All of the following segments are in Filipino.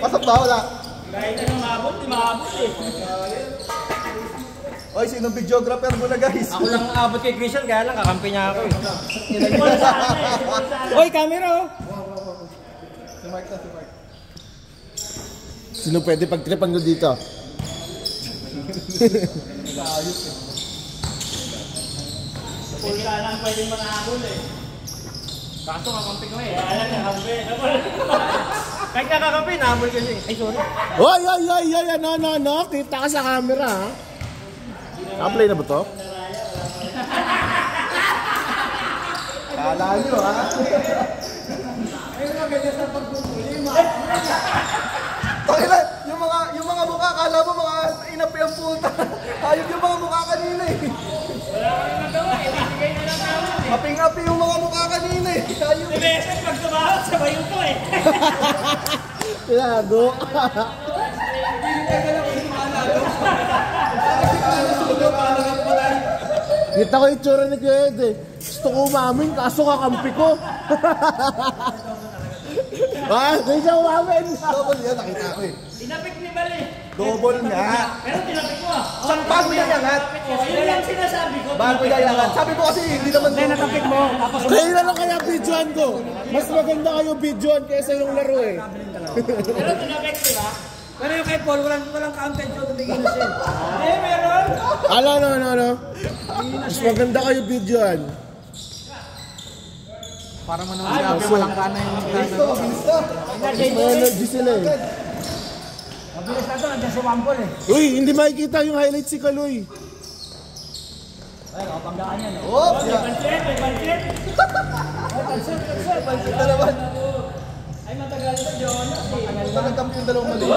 Pasok ba? Wala? Kahit anong mabot, di maabot eh. Oy, sinong videographer mo na guys? Ako lang abot kay Christian, kaya lang kakampi niya ako eh. Oy, camera oh! Si Mark na, si Mark. Sino pwede pagtripan ko dito? Ayos eh. Pwede ka lang pwedeng manahol eh. Kaso kakampi ko eh. Kaya lang kakampi. Kahit nakakampi, nahamol ko siya eh. Ay, sorry. Oy, oy, oy, oy, ano, kita ka sa camera ha. Naka-play na ba to? Kala nyo ha? Ayun na, ganyan sa pagpupuli. Pakila, yung mga mukha, kala mo mga inapi ang puta. Ayun yung mga mukha kanina eh. Wala ko yung magawa eh. Bigay na lang namin eh. Aping-api yung mga mukha kanina eh. Ayun. Si Beses, pag tumahot, sabay yung to eh. Lago. Kita ko yung tsura ni Kuya Ed eh. Gusto ko umamin, kaso kakampi ko. Hindi siya umamin. Double yan, nakita ko eh. Tinapik ni Bali. Double nga. Pero tinapik ko ah. Saan bago niya yangat? Yun lang sinasabi ko. Bago niya yangat. Sabi ko kasi hindi naman Hindi, natapik mo. Tapos Kaya na lang kaya videoan ko. Mas maganda kayo videoan kaysa yung laro eh. pero tinapik, di ba? Pero yung kay Paul, walang content yun. Tumigil na siya. Eh, meron. Ano. Mas maganda kayo videoan. para mo naman sinabi walang kana yung naglalaro. Mas may energy sila eh. Mabilis na to, nandiyan si Wampol eh. Uy, hindi makikita yung highlight si Kaloy. Ay, nakapagdaan yan eh. Oh, May pansit, may pansit. May pansit. pansit na naman. Ay, matagal na Jonas eh. Nagkampi yung dalawang mali.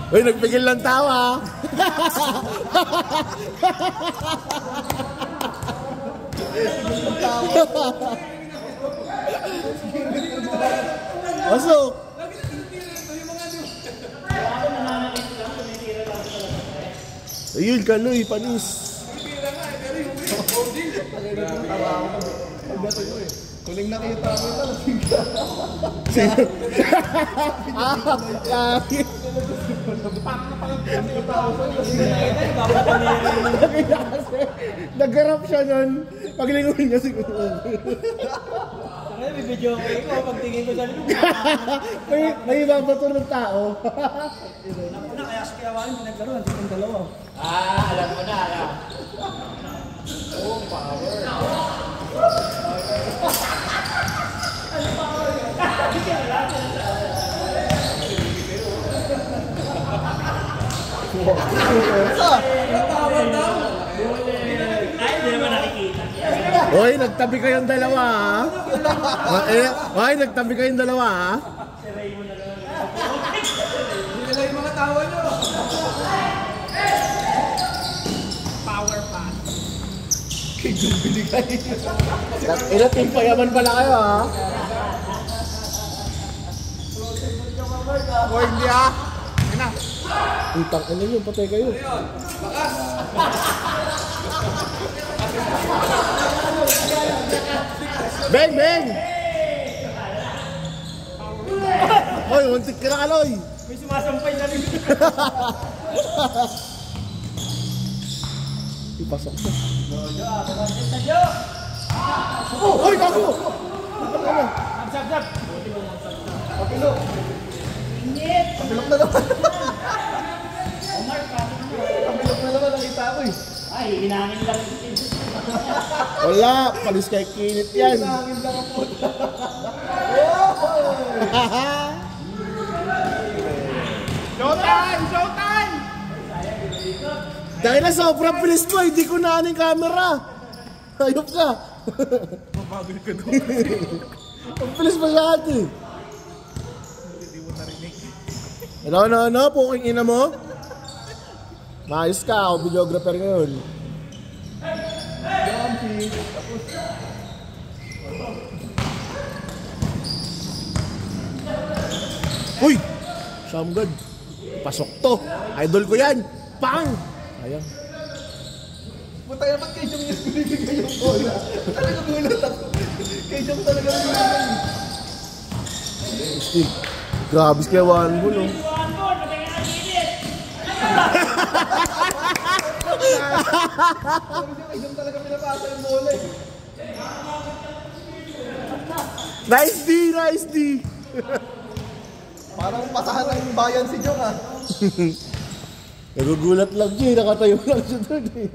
Uy, nagpigil lang tawa. Pasok. Ayun, Kaloy, panis. Kuling nakita ko ito. Nag-garap siya nun. Paglingon niya siguro. Ay, may video ko. Pagtingin ko sa loob. May ibang bato ng tao. Naku na, kaya sa kiyawain, pinaglaruan. Itong dalawa. Alam mo na, alam. Oh, power. Ay, hindi naman nakikita. Hoy, nagtabi kayong dalawa ha. Hoy, nagtabi kayong dalawa ha. Hindi nila yung mga tawa nyo. Power pass. Kay Jung binigay. Team payaman pala kayo ha. Boy, hindi ah. Ina. Utang ano yun, patay kayo. Beng, beng! Hoy, muntik ka na, Kaloy! May sumasampay na rin. Ipasok siya. Tadyo! Oh, hoy, kago! Sab-sab! Kapilok. Init! Kapilok na naman. Omar, Kapilok na naman, nakita ko eh. ay, hinangin lang. Wala, palis kay kinit yan. Hangin lang ang puta. Showtime! Showtime! Dahil na sobrang bilis mo, hindi ko na yung camera. Ayop ka. Mabagal ka doon. Ang bilis masyado eh. Hindi mo narinig. Ano, puking ina mo? Maayos ka, ako videographer ngayon. Jumpy. Tapos. Uy! Shamgad. Pasok to. Idol ko yan. Pang! Ayan. Puta yan, ba't kay Jung yung binibigay yung bola? Talaga gulat ako. Kay Jung talaga binibigay. Steve. Grabe kaya one ball, oh. Yung talaga pinapasa yung bola eh. Nice D! Nice D! Parang pasahan ng bayan si Jong ah. Nagugulat lang siya, nakatayo lang siya doon eh.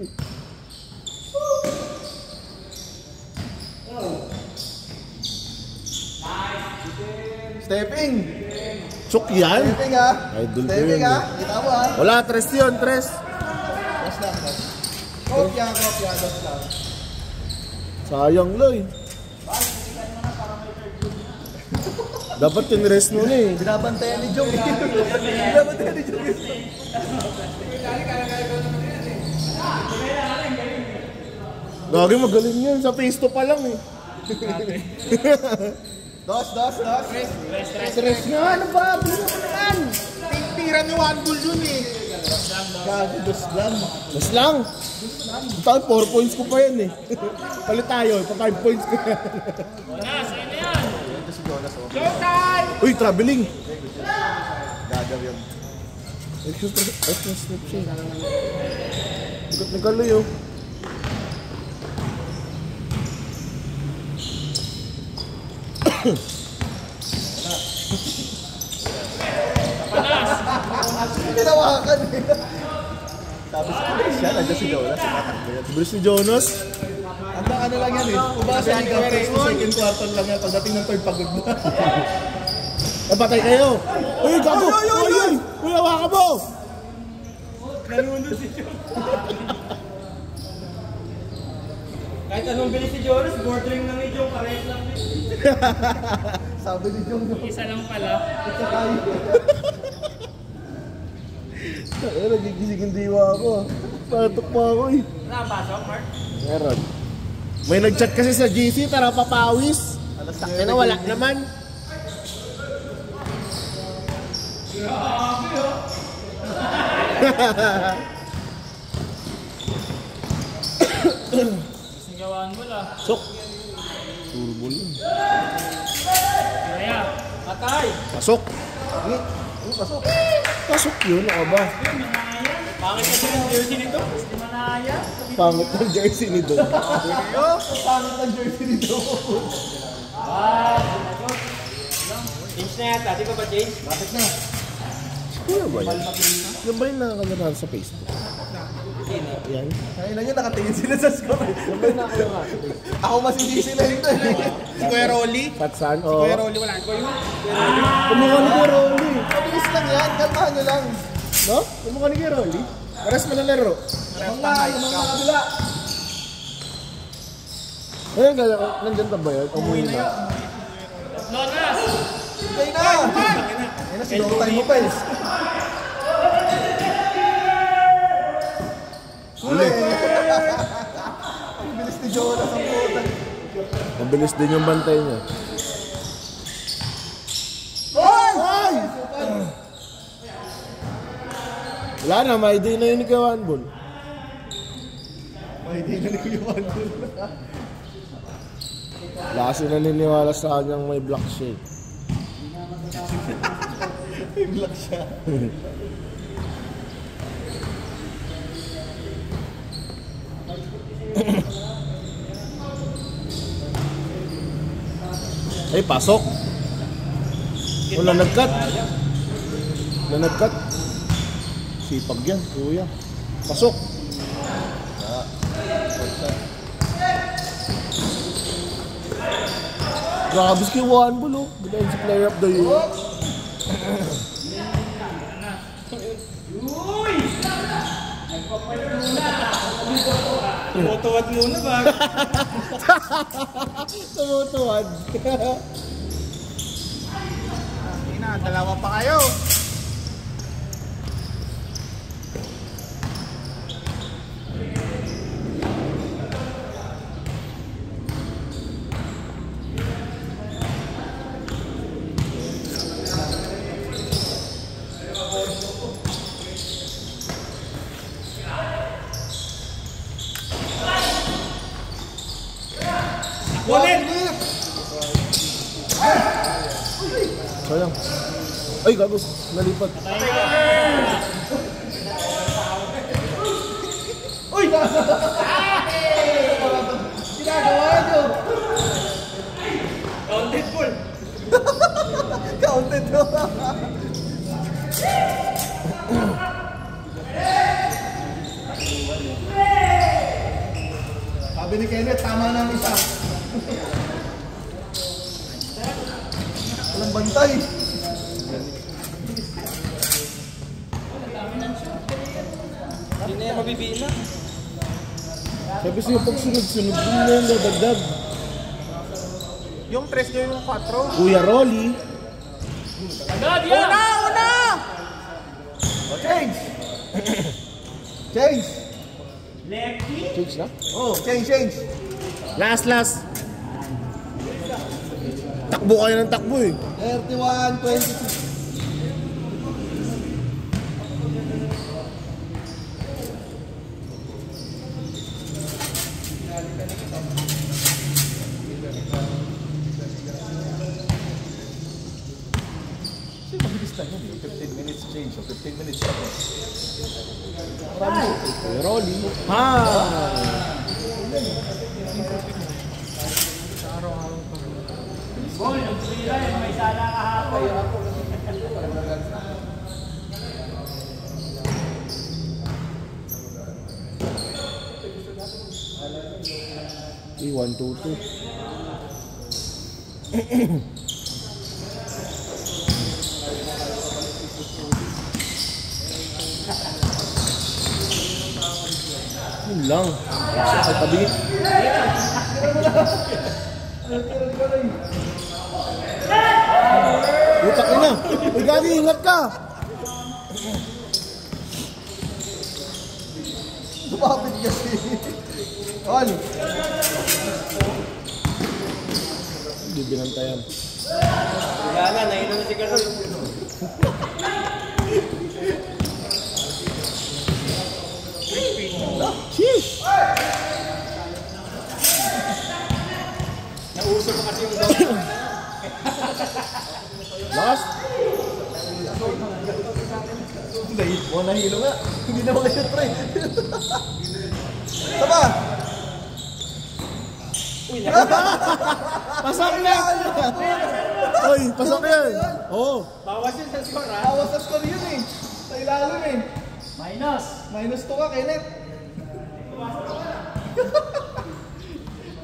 Stepping! Chok yan! Stepping ah! Idol ko Stepping yun, ah! Kita mo ah! Wala, tres yun, tres. Dos lang, dos. Kopya, dos lang. Sayang loy. Dapat yung rest mo na eh. Binabantayan ni Jong. Binabantayan ni Jong. Gagi, magaling yun. Sa face to pa lang eh. Dos. Tres nga, ano ba? Bilo ko naman. Tira ni one bull yun eh. Gagi, dos lang. Mas lang. Tapos 4 points ko pa yan eh. Palit tayo, pa 5 points ko yan. Ito si Jonas oh. Uy, traveling. Gagaw yun. Extra step siya. Bigot na galoy oh. Tinawakan eh. Sabi si Chris siya, nandiyan si Jonas. Tumatakbo yan. Bilis ni Jonas. Hanggang ano lang yan eh. Kung baka sa liga, first to second quarter lang yan. Pagdating ng third, pagod na. Napatay kayo. Uy, gago. Uy, uy, hawakan mo. Nalunod si Jong. Kahit anong bilis si Jonas, bordering ng ni Jong, parehas lang din. Sabi ni Jong. Isa lang pala. Ito tayo. Ay, nagigising yung diwa ako. Patok pa ako eh. Nakapasok, Mark? Meron. May nag-chat kasi sa GC, tara papawis. Alas Kaya na wala naman. Singgawan mo lang. Sok. Turbo yun. Kaya, patay. Pasok. Ano pasok? Pasok yun, ako ba? Pangit kasi yung jersey nito. Hindi manaya. Pangit ng jersey ni Dom. Pangit ang jersey nito. Change na yata, di ba ba change? Bakit na? Kuya ba yun? Yan ba yung nakakalaro sa Facebook? Yan. Kaya na nyo, nakatingin sila sa score. Yan ba yung nakakalaro sa Facebook? Ako mas hindi sila ito eh. Si Kuya Rolly. Patsan? Si Oo. Kuya Rolly, wala ko yun. Kumukha ni Kuya Rolly. Mabilis lang yan, kalmahan nyo lang. No? Kumukha ni Kuya Rolly. Paras mo na laro. Yung mga kabila. Ayun, nandyan pa ba yun? Umuwi na. Nonas! Kaya na! Ayun na, sinong time mo pa eh. Huli! Ang bilis ni Jonas ang puta. Mabilis din yung bantay niya. Hoy! Wala na, may day na yun ni Kawan Ball. May di na ni Kuya Wandol. Wala kasi naniniwala sa kanyang may black shade. May black siya. Ay, pasok! Wala nag-cut. Wala nag-cut. Sipag yan, kuya. Pasok! Grabe si Juan Ball, oh. Defensive player of the year. Tumutuwad muna ba? Tumutuwad. Dalawa pa kayo. Kunin! Sayang. Ay, gago. Nalipat. Uy! Ginagawa nyo! Counted full. Counted nyo! Sabi ni Kenneth, tama na ang isa. Walang bantay. Hindi na yan mabibila. Sabi sa'yo, pag sunod-sunod, dun na yung dadagdag. Yung 3 nyo yung 4. Kuya Rolly. Una! O, change! Change! Change na? Oh, change! Last. Takbo kayo ng takbo eh. 31, 26. Mabilis lang yun, 15 minutes change, so 15 minutes ako. Kuya Rolly. Ha! Boy, ang sila yun, may sala kahapon. Okay, 1, 2, 2. Yun lang. Sa tabi. Utak ka na. Uy, Gagi, ingat ka. Lumapit kasi. All. Hindi binantayan. Wala na, nainom na si Carol. Sheesh! Nauso pa kasi yung dog. Last? Nahilo nga. Hindi na makashoot, pre. Tama! Pasok na! Oy, pasok yan! Oo. Bawas yun sa score, ha? Awas sa score yun eh. Sa ilalim eh. Minus 2 ka, Kenneth.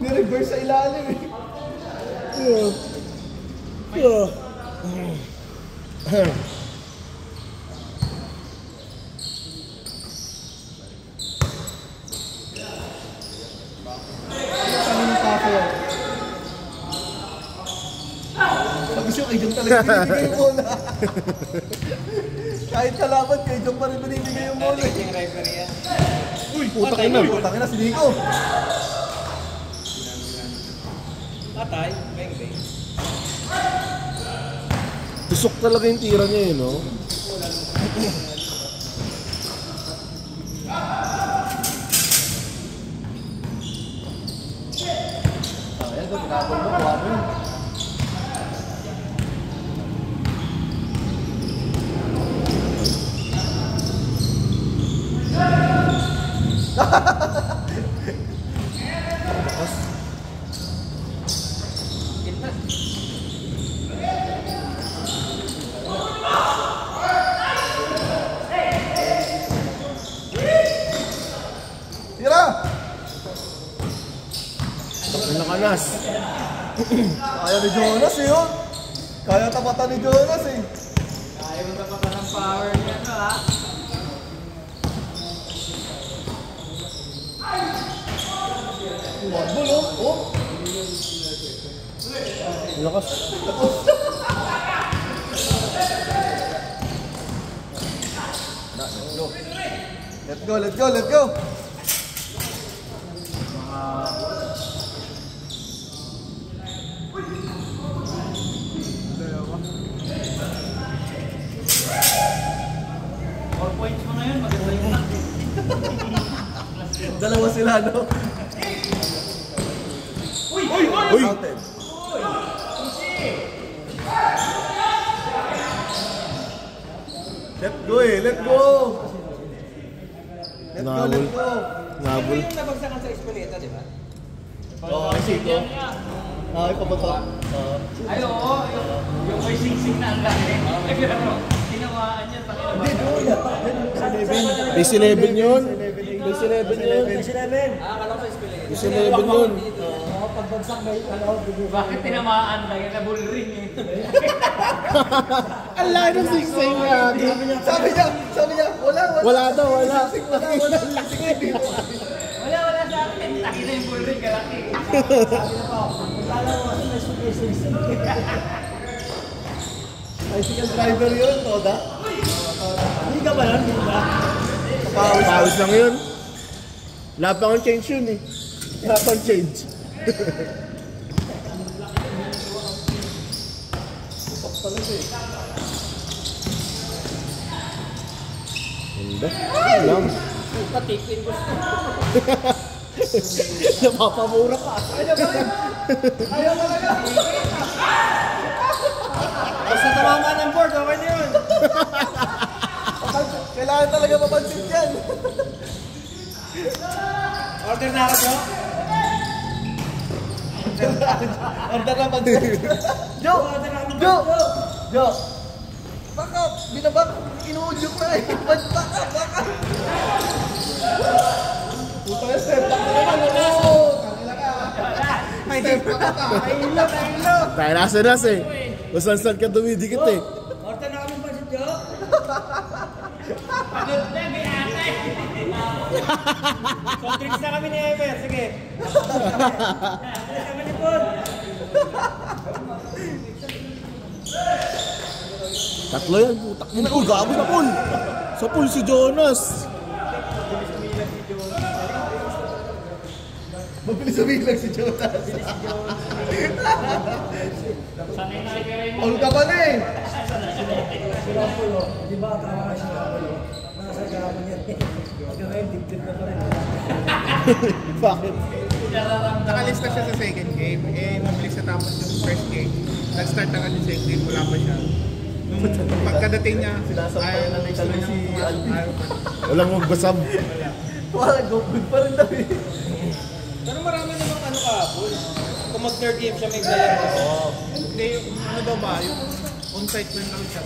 Ni-reverse sa ilalim eh. Sabi siya, kay Jong talaga binibigay yung bola. Kahit kalaban, kay Jong pa rin binibigay yung bola. yung referee yan. Uy, putak ina. Putangin na si Nico. Patay, bang. Tusok talaga yung tira niya eh, no? Ayan, ito, pinapon mo, kuha mo yun. Tira! Ang nakanas. Kaya ni Jonas eh, oh. Kaya tapatan ni Jonas eh. Kaya mo tapatan ng power niya, no, ha? One ball, oh. Oh. Ang lakas. Let's go, let's go, let's go. Points mo ngayon, maganda yung luck. Dalawa sila, no? Uy! Counted. Go eh, let's go! Let's go, Nabul. let's go! Nabul. Yung nabagsakan sa Espoleta, di ba? Oo, kasi ito. Ay, pabato. Ay, oo. Yung may sing-sing na ang laki. Tinawaan niya sa Base 11 yun. Base 11 yun. akala ko Espoleta. Base 11 yun. Bakit tinamaan? Lagi na bullring eh. Ang laki ng singsing nga. Sabi niya, wala. Wala daw, wala. Wala. Wala sa akin. Laki na yung bullring kalaki. Bicycle driver yun, Toda. Hindi ka ba lang? Hindi ba? Pawis lang yun. Wala pa akong change yun eh. Wala pa akong change. Ganda. Alam. Patipin ko. Napapamura ka. Ayaw talaga. Basta tumama ng board, okay na yun. Kailangan talaga mapansin yan. Order na ako, Order na pansin. Jo! Baka, binabak, inuudyok na eh. Baka. Puta yung step back na naman. Oo! May step back ka. Kailo. Tayo nasa eh. Kung saan ka dumidikit eh. Order na kami pa si Jo. Pagod na, may atay. So, drinks na kami ni Ever. Sige. Kami ni Paul. Tatlo yan, putak mo na. Uy, gabi na pool. Sa pool si Jonas. Mabilis umilag si Jonas. Sanay na kayo. All ka pa na eh. Di ba tama ka siya ako? Nasa gawin yan. Hanggang ngayon, dip-dip na pa rin. Bakit? Nakalista siya sa second game, mabilis na tapos yung first game. Nag-start na kasi second game, wala pa siya. Nung pagkadating niya, Sinasampayan na nagsalo si Alvin. Walang magbasab. Wala, go good pa rin daw eh. Pero marami namang ano kahapon. Kung mag-third game siya may galera. Hindi, ano daw ba, yung on-site lang daw siya.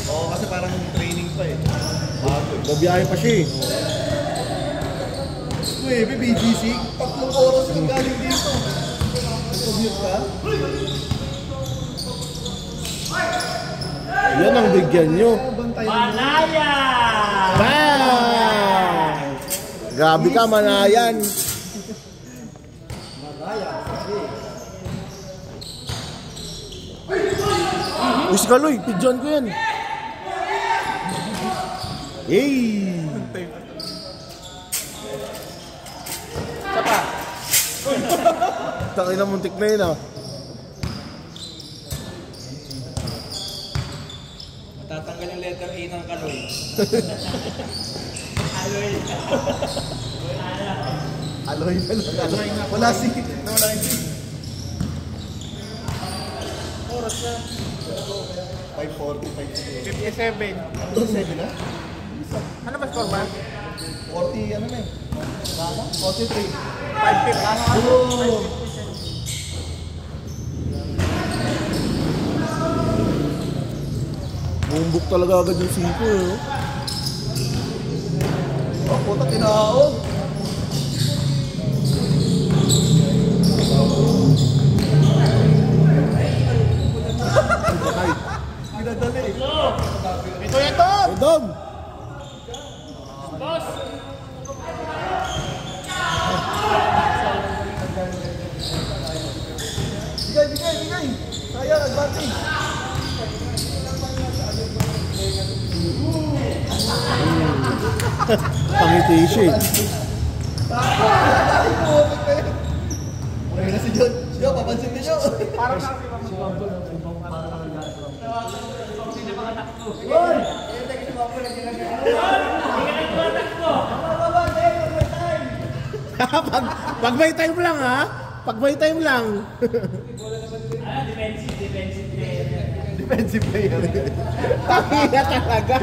Oo, kasi parang training pa eh. Babiyahe pa siya eh. Uy, BGC, 3 oras kang galing dito. Nag-commute ka? Yan ang bigyan nyo. Malaya! Bang! Grabe ka, Manayan. Uy, si Kaloy, pidyon ko yan. Hey! Sapa. Takay na muntik na yun ah. Matatanggal yung letter A ng Kaloy. Aloy. Aloy na lang. Wala si. Wala si. Oras na. 5:45. 57. 7 na? Ano ba score ba? 40 ano na eh. 43. 5-5. Boom! Bumbok talaga agad yung 5 eh. Oh, puta tinaog. Pinadali eh. Ito. Hey, Dom! Bigay. Sayang, advantage. Pangiti siya eh. Pura na si John. John, papansin niyo. Parang sa Pag may time lang ha? Pag may time lang. Defensive. Defensive player. Tahiya talaga.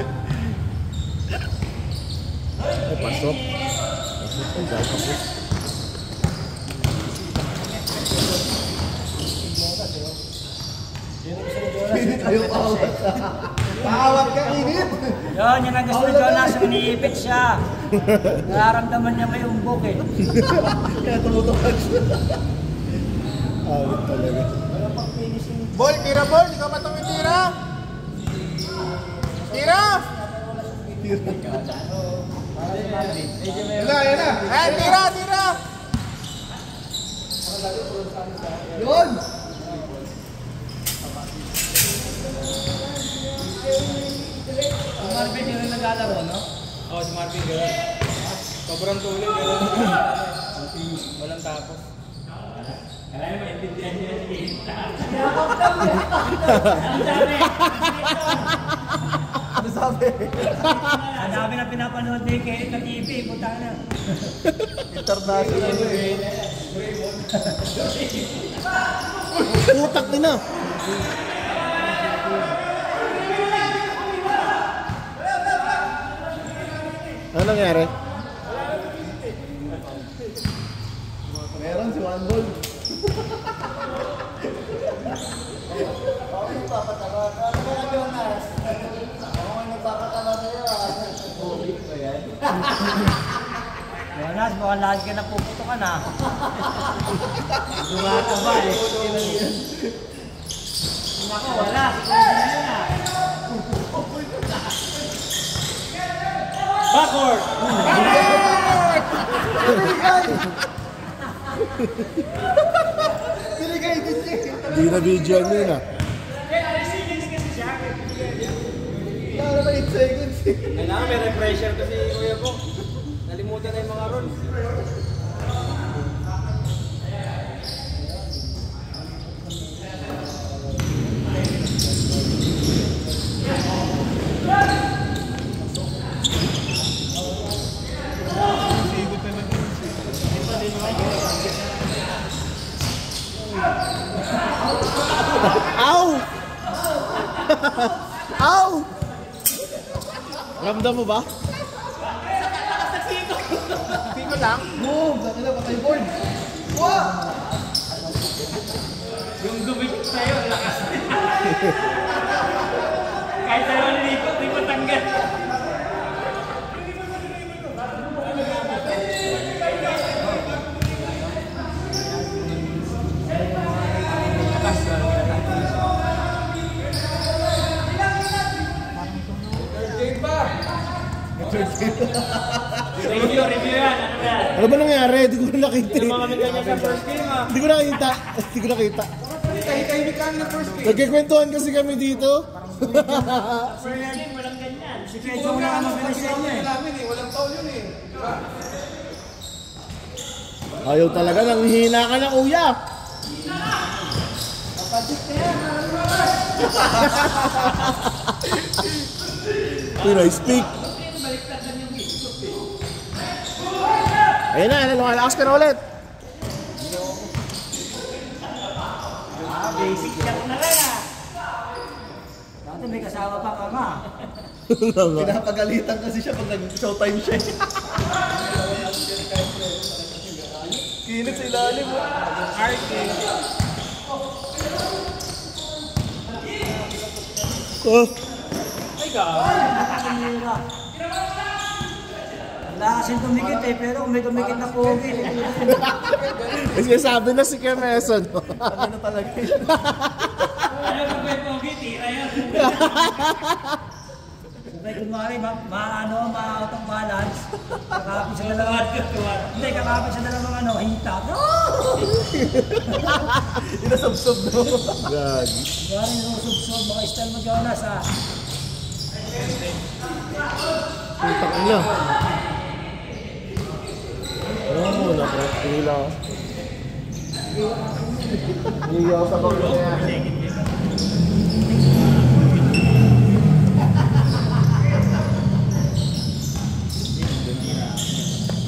Ay, pasok. Pasok ko, dahil kapos. Ayaw paawat. Paawat ka, init. Yun, yun ang gusto ni Jonas, iniipit siya. Nararamdaman niya may umbok eh. Kaya tumutukan siya. Awit talaga. Ball, tira ball. Ikaw ba itong tira? Tira! Yan na. Eh, tira, tira! Yun! Marvin yung naglalaro, no? Oo, si Marvin gano'n. Sobrang tuloy gano'n. Walang tapos. Kaya naman, intindihan niya yung Ano sabi? Ang dami na pinapanood ni Kerry sa TV, puta na. International eh. Putak din na. Ano nangyari? Meron si One Ball. Jonas, mukhang lagi ka napuputukan ha. Duwa ka ba eh? Nako, wala. Backward! Binigay din niya. Hindi na video yun ah. Wala naman 8 seconds eh. Kailangan may refresher kasi kuya ko. Nalimutan na yung mga rules. Ow! Ow! Ramdam mo ba? Sino lang? Boom! Sabi na, patay board. Wow! Yung dumikit sa'yo, lakas din. Kahit sa'yo nilipot, di mo tanggal. Review yan. Ano ba yan? Ano ba nangyari? Hindi ko nakita. Yung mga may ganyan sa first game ah. Hindi ko nakita. Hindi ko nakita. Tahimik ka na first game. Nagkikwentuhan kasi kami dito. First game, walang ganyan. Si Kedyo na ang mabilis niya eh. Walang foul yun eh. Ayaw talaga. Nanghihina ka ng uya. Pero I speak. Ayun na, lumalakas ka na ulit. Basic lang na lang ah. Dati may kasama pa kama. Pinapagalitan kasi siya pag nag-showtime siya. Kinit sa ilalim mo. Oh, Nakakimira. Wala kasing dumikit eh, pero kung may dumikit na pogi. kasi sabi na si Kemeson. Ano talaga yun? Ano ba may pogi? Tira yan. Sabay kunwari, ma-out of balance. Kakapit sa dalawang hindi, kakapit sa dalawang hita. Inasubsob no? Gagi. Kunwari, nusubsob, mga style mo Jonas ah. Putak niya. Ano mo na, bro? Pila. Niyo sa bagay niya.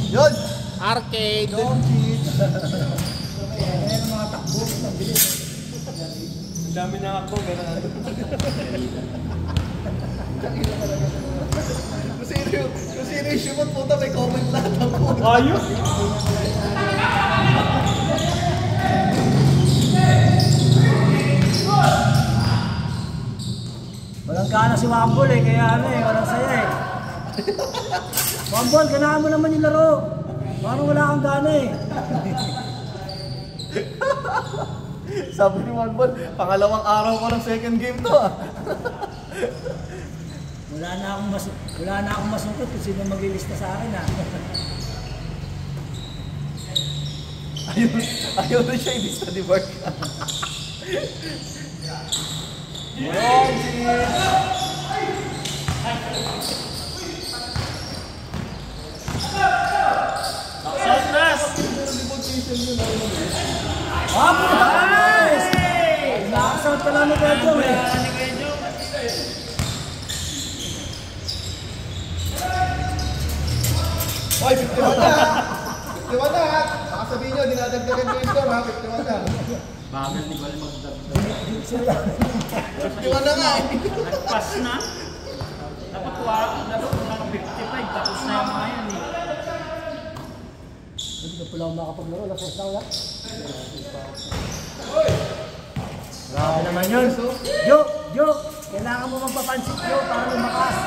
Yun! Arcade. Don't cheat! Ayan ang mga takbo, mabilis. Dami na ako, pero Kung sino yung shimot, puta, may comment lahat ang puta. ayos! Walang gana si Wambol eh, kaya ano eh, walang saya eh. Wambol, ganahan mo naman yung laro. Parang wala kang gana eh. Sabi ni Manbol, pangalawang araw ko ng second game to ah. Wala na akong masungkot kung sino maglilista sa akin ah. Ayaw na siya ilista ni Mark. Ah, puta ka nice! Nakasawat ka lang ni Pedro eh. Oy, 51 na! 51 na ha! Baka sabihin nyo, dinadagdagan ko yung score ha, 51 na. Bagal ni Bal magdagdag. 51 na nga eh. Nagpas na. Dapat mga 55, tapos na yung mga yan eh. Hindi na pala ako makapaglaro, lasas na wala. Grabe naman yun. Jo! Kailangan mo magpapansin Jo para lumakas.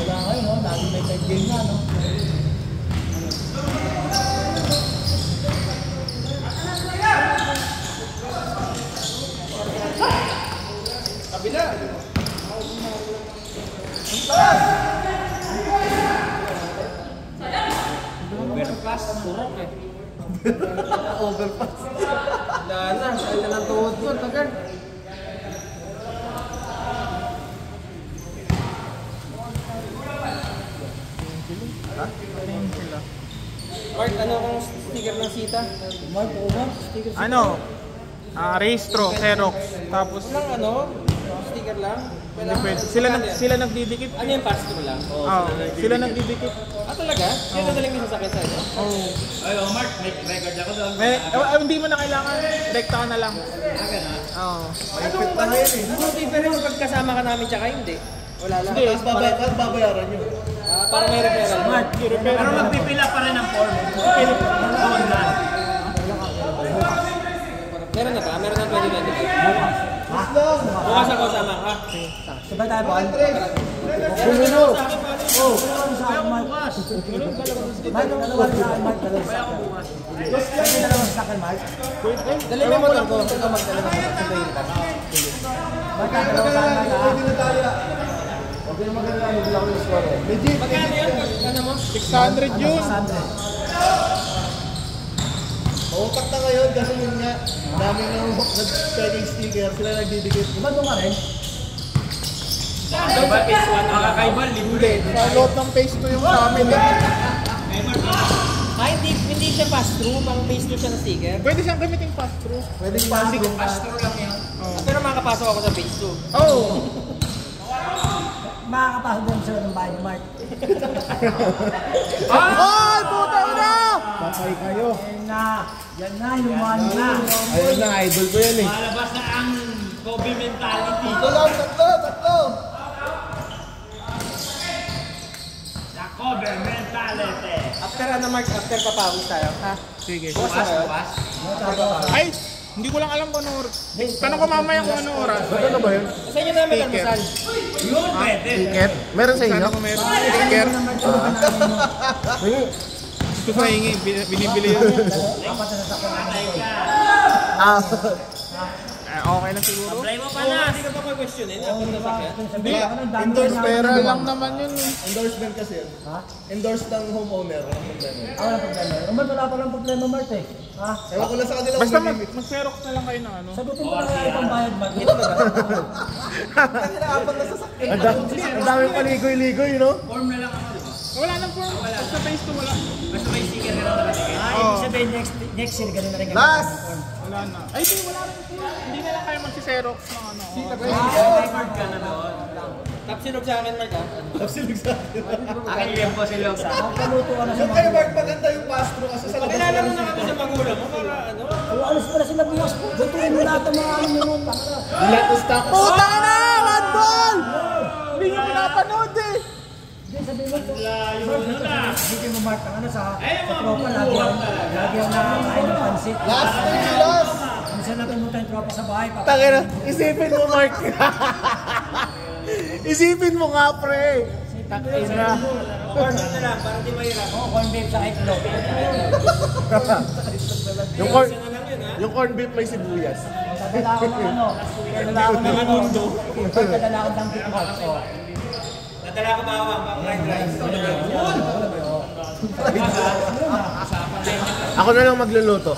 Wala kayo no, lagi may time game na no. Kabila! Overpass, turok eh. Overpass. Wala na, kaya na ng tuhod ko, tagal. Mark, ano kung sticker ng sita? Mark, sticker sa Ano? Registro, Xerox. Tapos, Walang ano? Sticker lang? sila nagdidikit. Ano yung pass-through lang? Sila nagdidikit. Ah, talaga? Sino nadaling yung sasakyan sa'yo? Oh. Ay, Mark, may record ako doon. Hindi mo na kailangan. Direkta ka na lang. Oo. Malipit na ngayon eh. Ano difference pag kasama ka namin tsaka hindi? Wala lang. Hindi. Tapos babayaran nyo. Parang may referral. Mark, Pero magpipila pa rin ang form. Meron na ba? Meron na 2025? Bukas ako sama ka. sabay tayo ba? Bumino! Oh, sa akin Mark. Mark, dalawa sa akin Mark. Dalawa sa akin Mark. Dali mo motor ko. Ito magdala ng motor ko. Mark, dalawa sa akin Mark. Hindi na tayo. Okay na maganda, hindi lang ako yung score. Legit! Magkano yun? Ano mo? 600 yun. 600. Mautak na ngayon kasi yun nga, dami nang nag-pegging sticker, sila nagdidikit. Iba doon ka rin? Diba phase 1 ang kakaiba? Libre. Sa load ng phase 2 yung sa amin. Hindi siya pass-through. Pang phase 2 siya na sticker. Pwede siyang gamitin pass-through. Pwedeng pasok. Pass-through lang yan. Pero makakapasok ako sa phase 2. Oh! Makakapasok din sila ng bahay ni Mark. Ay! Puta na! Patay kayo. Yan na, yung one na. Ayun na, idol ko yan eh. Malabas na ang Kobe mentality. Tatlo! The Kobe mentality. After ano Mark? After papawis tayo? Ha? Sige. Bukas. Ay! Hindi ko lang alam kung ano oras. Tanong ko mamaya kung ano oras. Ano ba yun? Sa inyo namin almusal. Yun, pwede. Ticket? Meron sa inyo? Sana kung meron sticker. Gusto ko hingi. Binibili yun. Ah, Okay na siguro. Apply mo pa na. Hindi ka pa questionin. Ako na sakyan. Hindi. Endorse Pera lang naman yun eh. Endorsement kasi yun. Ha? Endorse ng homeowner. Walang problema. Walang problema. Naman wala pa lang problema Mark eh. Ha? Ewan ko lang sa kanila Basta kung may mag-xerox na lang kayo ng ano. Sagutin mo na kaya itong bayad Mark. kanila apat na sasakyan. ang dami paligoy-ligoy, no? Form na lang ako, di ba? Wala nang form. Basta phase 2 wala. Basta may sticker ka lang nakatikit. Ibig sabihin next year ganun na rin. Last! Wala na. Ay, hindi. Wala rin form. Hindi na lang kayo mag-xerox ng ano. May record ka na doon. Tapsinog sa akin, Mark, ha? Tapsilig sa akin. Akin liyan po silog sa akin. Paluto ka na sa Yung kay Mark maganda yung pass-through kasi sa labas. Pakilala mo na kami sa magulang mo para ano? O, alis pala sila bukas po. Lutuin mo lahat ng mga ano nyo. Tanga. Let us stop. Puta na! One ball! Hindi nyo pinapanood eh. Hindi, sabihin mo po. Hindi mo Mark, ang ano sa tropa, lagi ang nakakain ng pansit. Last time si Last. Minsan na pumunta yung tropa sa bahay. Tangina, isipin mo, Mark. Isipin mo nga, pre. Tangina. Corn na lang, para di mahirap. Oo, corn beef sa itlog. Yung corn beef may sibuyas. Dadala ako ng ano. Dadala ako ng mundo. Dadala ako ng bitcoin. Nadala ko bawang, pang fried rice. Ako na lang magluluto.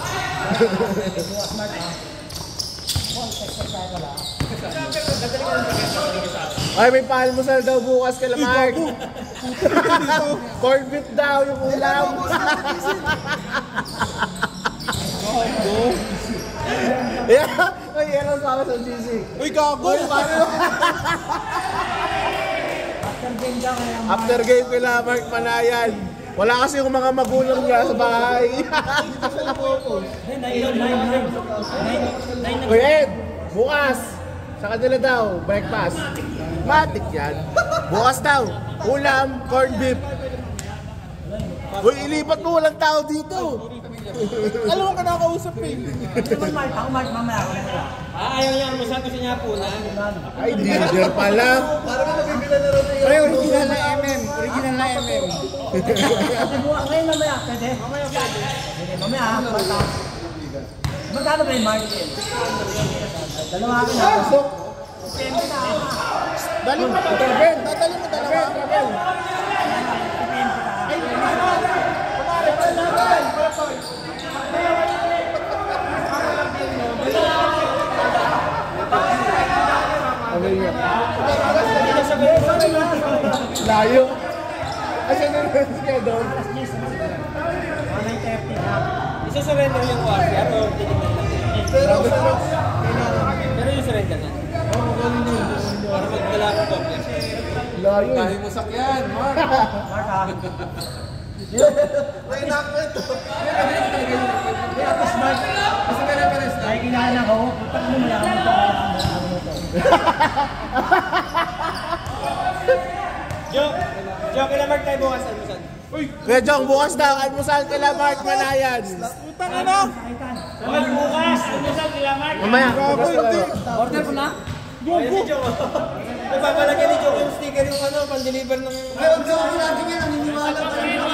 Ay, may paalmusal daw bukas kay Mark. Corn beef daw yung ulam. Yeah, ay yan ang sama sa GC. Uy, gago! After game kay Mark Manayan. Wala kasi yung mga magulang niya sa bahay. Uy, Ed! Bukas! Sa kanila daw, breakfast. Matik yan. Bukas daw, ulam, corned beef. Uy, ilipat mo, walang tao dito. Alam mo ka nakausap eh. Ako Mark, mamaya ako. Ayaw niya ang masal kasi niya po na. Ay, leader pala. Parang ka nabibila na rin Ay, original na MM. Original na MM. Ngayon mamaya, pwede? Mamaya pwede. Sige, mamaya ha. Magkano ba yung Mark? Dalawa akin ha. Dali mo na, Travel. Dadali mo dalawa. Travel. Layo. Asa na rin siya doon? Isa-surrender yung war, pero titignan natin. Pero yung surrender na. Para magdala ng complex. Layo. Dahil mo sakyan, Mark. Mark ha. may knockman to. Tapos Mark, ay kinahan ako. Putang mo mayaman ito. Joke kailan Mark tayo bukas, almusal? Kuya Jong, bukas daw. Almusal kay Mark Manayan. Putang ano? Bukas, almusal kila Mark. Mamaya. Order ko na? Ayun si Joke. Napapalagyan ni Joke yung sticker yung ano, pan-deliver ng... Ay, huwag sa mga lagi nga, naniniwala pa rin ako.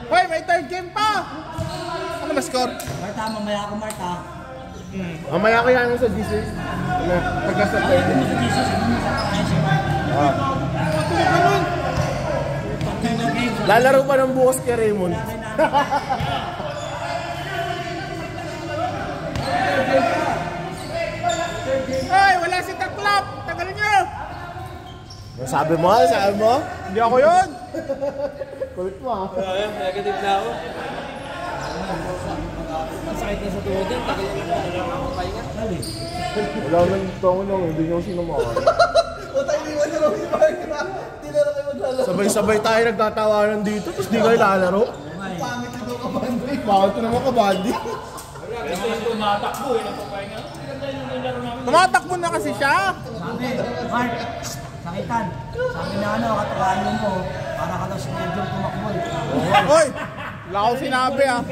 Hoy, may third game pa! Ano ba score? Mark ha, mamaya ako Mark ha. Mamaya ko yan sa GC. Pagkasa tayo. Lalaro pa ng bukas kay Raymond. Ay, wala si Taklap! Tagalin nyo! Sabi mo? Sabi mo? Hindi ako yun! Kulit mo ah. Negative na ako. Masakit na sa tuhod yan, tagal na ako pahinga. Wala nang tongo lang, hindi nyo sinamahan. O tayo iniwan na raw si Mark na. Hindi na lang kayo maglalaro. Sabay-sabay tayo nagtatawanan dito, tapos di kayo lalaro. Pangit ito ka, Bandri. Bakit ko naman kabandi? Tumatakbo na kasi siya! Sabi, Mark, sakitan. Sabi na ano, katawanan mo. Para ka daw si Medyo tumakbo. Hoy! Wala akong sinabi ah!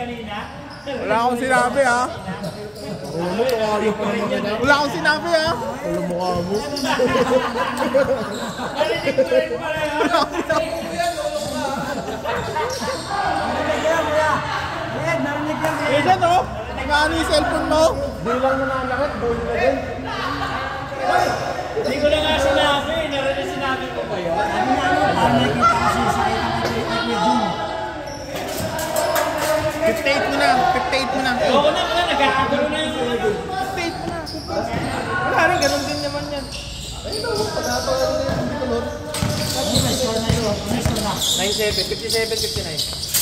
Wala akong sinabi ah! Ano mo, tumayo pa naman ka na. Wala akong sinabi ah! Alam mo ka mo. Narinig yan, kuya. Ed, narinig yan. Eh, dyan oh! Nakaano yung cellphone mo? Di lang nananakit, goal na din. Hindi ko na nga sinabi, narinig sinabi ko pa yun. Sabi na ano, parang nakikita kasi sakitan kay Medyo. 58 mo na! 58 mo na! Ayoko na, nagkakagulo na yung ano. 58 mo na! Wala rin, ganun din naman yan. Ano may score na yun? Ano score na? 9-7, 57-59.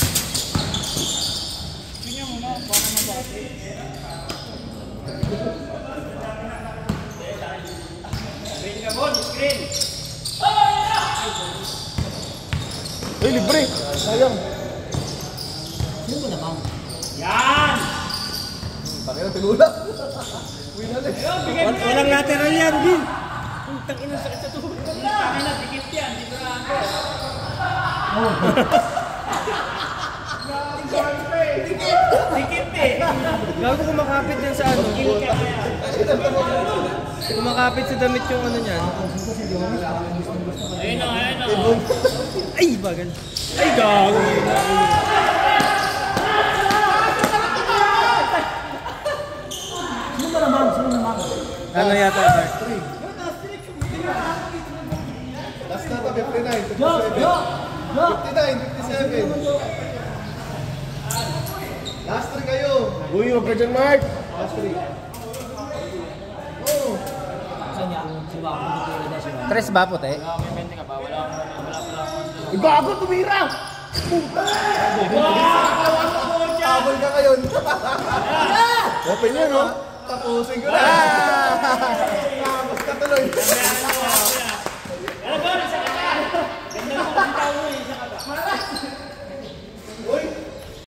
Uy, libre. Sayang. Sino mo naman? Pakita, tinulak. Walang lateral yan, Bin. Putang ina sakit sa tuhod. Tangin na, dikit yan. Dito na ako. Dikit eh. Gago kumakapit yan sa ano. Kumakapit sa damit yung ano niyan. Ayun na, ayun na. Ay, bagal. Ay, gago. Sino mo naman? Sino naman? Ano yata, sir? Last na to, 59, 57. Yo! Yo! Yo! 59, 57. Last 3 kayo. Uy, huwag ka dyan, Mark. Last 3. Oh. Saan niya? Si Bako, hindi ko na siya. Tres ba, puti? Uy, bago, tumira. Habol ka ngayon. Open yun, no? Tapusin ko na. Tapos ka tuloy. Ano ba? Isa ka na! Ganda mo kasi tao mo eh. Isa ka ba?